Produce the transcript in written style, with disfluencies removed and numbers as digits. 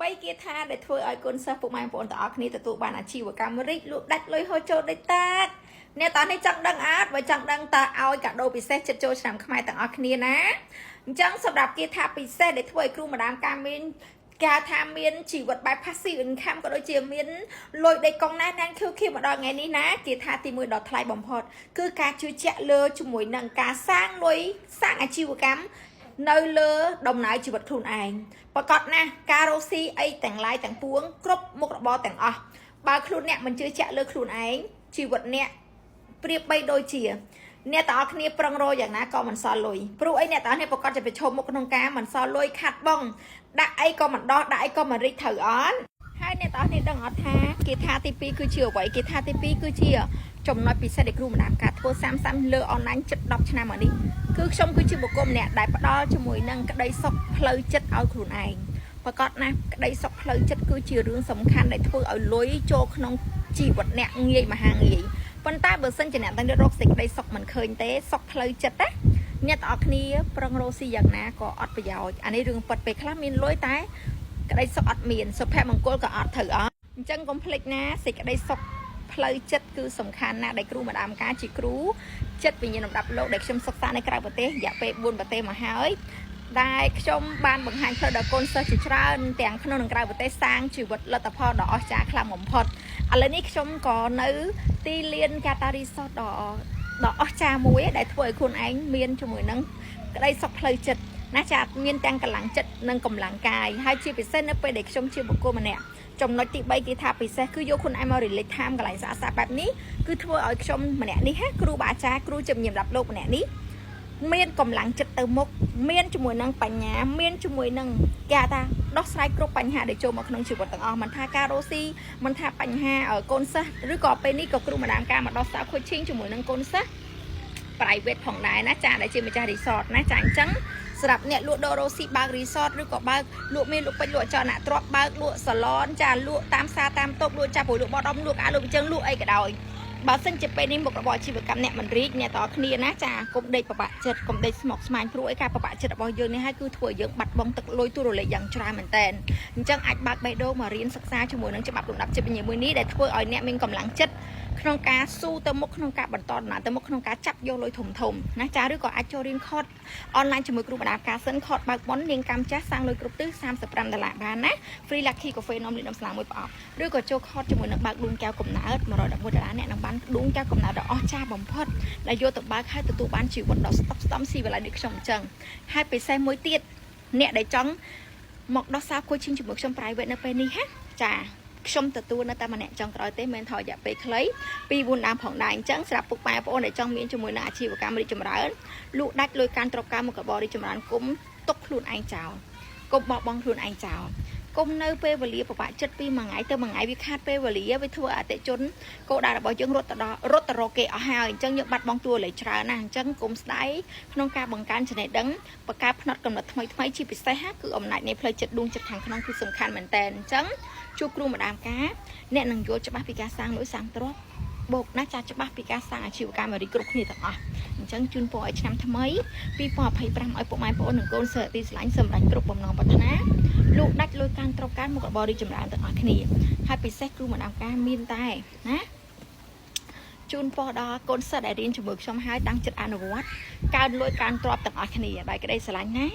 3គាថាដែលធ្វើឲ្យកូនសិស្សពុកម៉ែបងប្អូនទាំងអស់គ្នាទទួលបានអាជីវកម្មរីកលក់ដាច់លុយហូរចូលដូចតាអ្នកតើនេះចង់ដឹងអត់បើចង់ដឹងតើឲ្យកាដូពិសេសចិត្តចូលឆ្នាំខ្មែរទាំងអស់គ្នាណាអញ្ចឹងសម្រាប់គាថាពិសេសដែលធ្វើឲ្យគ្រូម្ដាមការមានការថាមានជីវិតបែប passive income ក៏ដូចជាមានលុយដេកកងណែនខៀវខៀវមកដល់ថ្ងៃនេះណាគេថាទី1ដល់ថ្លៃបំផុតគឺការជឿជាក់លើជាមួយនឹងការសាងលុយសាងអាជីវកម្មនៅលើដំណើរជីវិតខ្លួនឯងប្រកបណាស់ការរកស៊ីអីទាំងឡាយទាំងពួងគ្រប់មុខរបរទាំងអស់បើខ្លួនអ្នកមិនជឿជាក់លើខ្លួនឯងជីវិតអ្នកប្រៀបបីដូចជាអ្នកទាំងអស់គ្នាប្រឹងរយយ៉ាងណាក៏មិនសល់លុយព្រោះអីអ្នកទាំងអស់គ្នាប្រកាសជាប្រឈមមុខក្នុងការមិនសល់លុយខាត់បងដាក់អីក៏មិនដោះដាក់អីក៏មិនរីកត្រូវអត់ហើយអ្នកទាំងអស់គ្នាដឹងអត់ថាគេថាទី2គឺជាអ្វីគេថាទី2គឺជាចំណុចពិសេសដែលគ្រូម្ដាមការធ្វើសាមលើអនឡាញជិត10ឆ្នាំមកនេះគឺខ្ញុំគឺជាបុគ្គលម្នាក់ដែលផ្ដល់ជាមួយនឹងក្តីសុខផ្លូវចិត្តឲ្យខ្លួនឯងប្រកបណាស់ក្តីសុខផ្លូវចិត្តគឺជារឿងសំខាន់ដែលធ្វើឲ្យលុយចូលក្នុងជីវិតអ្នកងាយមហាងាយប៉ុន្តែបើសិនជាអ្នកទាំងរកសេចក្តីសុខមិនឃើញទេសុខផ្លូវចិត្តណាអ្នកទាំងអស់គ្នាប្រឹងរកស៊ីយ៉ាងណាក៏អត់ប្រយោជន៍អានេះរឿងពិតពេលខ្លះមានលុយតែក្តីសុខអត់មានសុភមង្គលក៏អត់ត្រូវអត់អញ្ចឹងកុំភ្លេចណាសេចក្តីសុខផ្លូវចិត្តគឺសំខាន់ណាស់ដែលគ្រូម្ដាមការជាគ្រូចិត្តវិញ្ញាណលំដាប់លោកដែលខ្ញុំសិក្សានៅក្រៅប្រទេសរយៈពេល4ប្រទេសមកហើយដែលខ្ញុំបានបង្ហាញផ្លូវដល់កូនសិស្សជាច្រើនទាំងក្នុងនិងក្រៅប្រទេសសាងជីវិតលទ្ធផលដ៏អស្ចារ្យខ្លាំងបំផុតឥឡូវនេះខ្ញុំក៏នៅទីលានកាតារីសតដ៏អស្ចារ្យមួយដែលធ្វើឲ្យខ្លួនឯងមានជាមួយនឹងក្តីសុខផ្លូវចិត្តណាចាមានទាំងកម្លាំងចិត្តនិងកម្លាំងកាយហើយជាពិសេសនៅពេលដែលខ្ញុំជាបុគ្គលម្នាក់ចំណុចទី3គេថាពិសេសគឺយកខ្លួនឯងមក relate time កន្លែងស្អាតបែបនេះគឺធ្វើឲ្យខ្ញុំម្នាក់នេះគ្រូបាអាចារ្យគ្រូជំនាញរាប់លោកម្នាក់នេះមានកម្លាំងចិត្តទៅមុខមានជាមួយនឹងបញ្ញាមានជាមួយនឹងគេថាដោះស្រាយគ្រប់បញ្ហាដែលចូលមកក្នុងជីវិតទាំងអស់មិនថាការរស់ស៊ីមិនថាបញ្ហាកូនសិស្សឬក៏ពេលនេះក៏គ្រូម្ដាមការមកដោះស្រាយ coaching ជាមួយនឹងកូនសិស្ស private ផងដែរណាចាដែលជាម្ចាស់ resort ណាចាអញ្ចឹងសម្រាប់អ្នកលក់ដូររ៉ូស៊ីបើក resort ឬក៏បើកលក់មានលក់ពេជ្រលក់អចលនទ្រព្យបើកលក់ salon ចាលក់តាមផ្សារតាមតូបលក់ចាប់លក់បោះដុំលក់អាលក់អញ្ចឹងលក់អីក៏ដោយបើសិនជាពេលនេះមុខរបរអាជីវកម្មអ្នកមិនរីកអ្នកតើគ្នាណាចាកុំដេកប្របាក់ចិត្តកុំដេកស្មុគស្មាញព្រោះឯការប្របាក់ចិត្តរបស់យើងនេះហើយគឺធ្វើឲ្យយើងបាត់បង់ទឹកលុយទូរលេខយ៉ាងច្រើនមែនតើអញ្ចឹងអាចបើកបេះដូងមករៀនសិក្សាជាមួយនឹងច្បាប់លំដាប់ចិត្តវិញ្ញាណមួយនេះដែលធ្វើឲ្យអ្នកមានកម្លាំងចិត្តក្នុងការស៊ូទៅមុខក្នុងការបន្តដំណើរទៅមុខក្នុងការចាប់យកលុយធំណាចាឬក៏អាចចូលរៀនខតអនឡាញជាមួយគ្រូបណ្ដាការសិនខតបើកប៉ុននាងកម្មចាស់សាំងលុយគ្រប់ទិស$35បានណា free lucky coffee នំលីនំស្លាមួយប្រអប់ឬក៏ចូលខតជាមួយនឹងបើកដួងកែវកំណើត$111អ្នកនឹងបានដួងកែវកំណើតដ៏អស្ចារ្យបំផុតដែលយកទៅបើកហើយទទួលបានជីវិតដ៏ស្តុកស្តម្ភស៊ីវិល័យដូចខ្ញុំអញ្ចឹងហើយពិសេសមួយទៀតអ្នកដែលចង់មកដោះសារ coaching ជាមួយខ្ញុំ private នៅពេលនេះហ่ะចាខ្ញុំទទួលនៅតែម្នាក់ចង់ក្រោយទេមិនថយរយៈពេលខ្លី2-4 ដើមផងដែរអញ្ចឹងសម្រាប់ពុកម៉ែបងប្អូនដែលចង់មានជាមួយនឹងអាជីវកម្មរីកចម្រើនលក់ដាច់លុយការទ្រព្យការមុខរបររីកចម្រើនគុំទុកខ្លួនឯងចោលគុំបោះបង់ខ្លួនឯងចោលគុំនៅពេលវេលាប្របាក់ចិត្តពីមួយថ្ងៃទៅមួយថ្ងៃវាខាតពេលវេលាវាធ្វើអតិជនគោលដៅរបស់យើងរត់ទៅរកគេអស់ហើយអញ្ចឹងយើងបាត់បង់តួលេខច្រើនណាស់អញ្ចឹងគុំស្ដាយក្នុងការបង្កើនចំណេះដឹងបង្កើតផ្នត់កំណត់ថ្មីជាពិសេសគឺអំណាចនៃផ្លូវចិត្តដួងចិត្តខាងក្នុងគឺសំខាន់មែនតើអញ្ចឹងជួបគ្រូម្ដាមការអ្នកនឹងយល់ច្បាស់ពីការសាងលុយសាងទ្រព្យបូកណាស់ចាស់ច្បាស់ពីការសាងអាជីវកម្មរីគ្រប់គ្នាទាំងអស់អញ្ចឹងជូនពរឲ្យឆ្នាំថ្មី2025ឲ្យពុកម៉ែបងប្អូននិងកូនសិស្សទីស្រឡាញ់សម្រេចគ្រប់បំណងប្រាថ្នាលក់ដាច់លុយការទ្រព្យការមុខរបររីចម្រើនទាំងអស់គ្នាហើយពិសេសគ្រូម្ដាមការមានតែណាជូនពរដល់កូនសិស្សដែលរៀនជាមួយខ្ញុំហើយតាំងចិត្តអនុវត្តកើនលុយកើនទ្រព្យទាំងអស់គ្នាដោយក្តីស្រឡាញ់ណា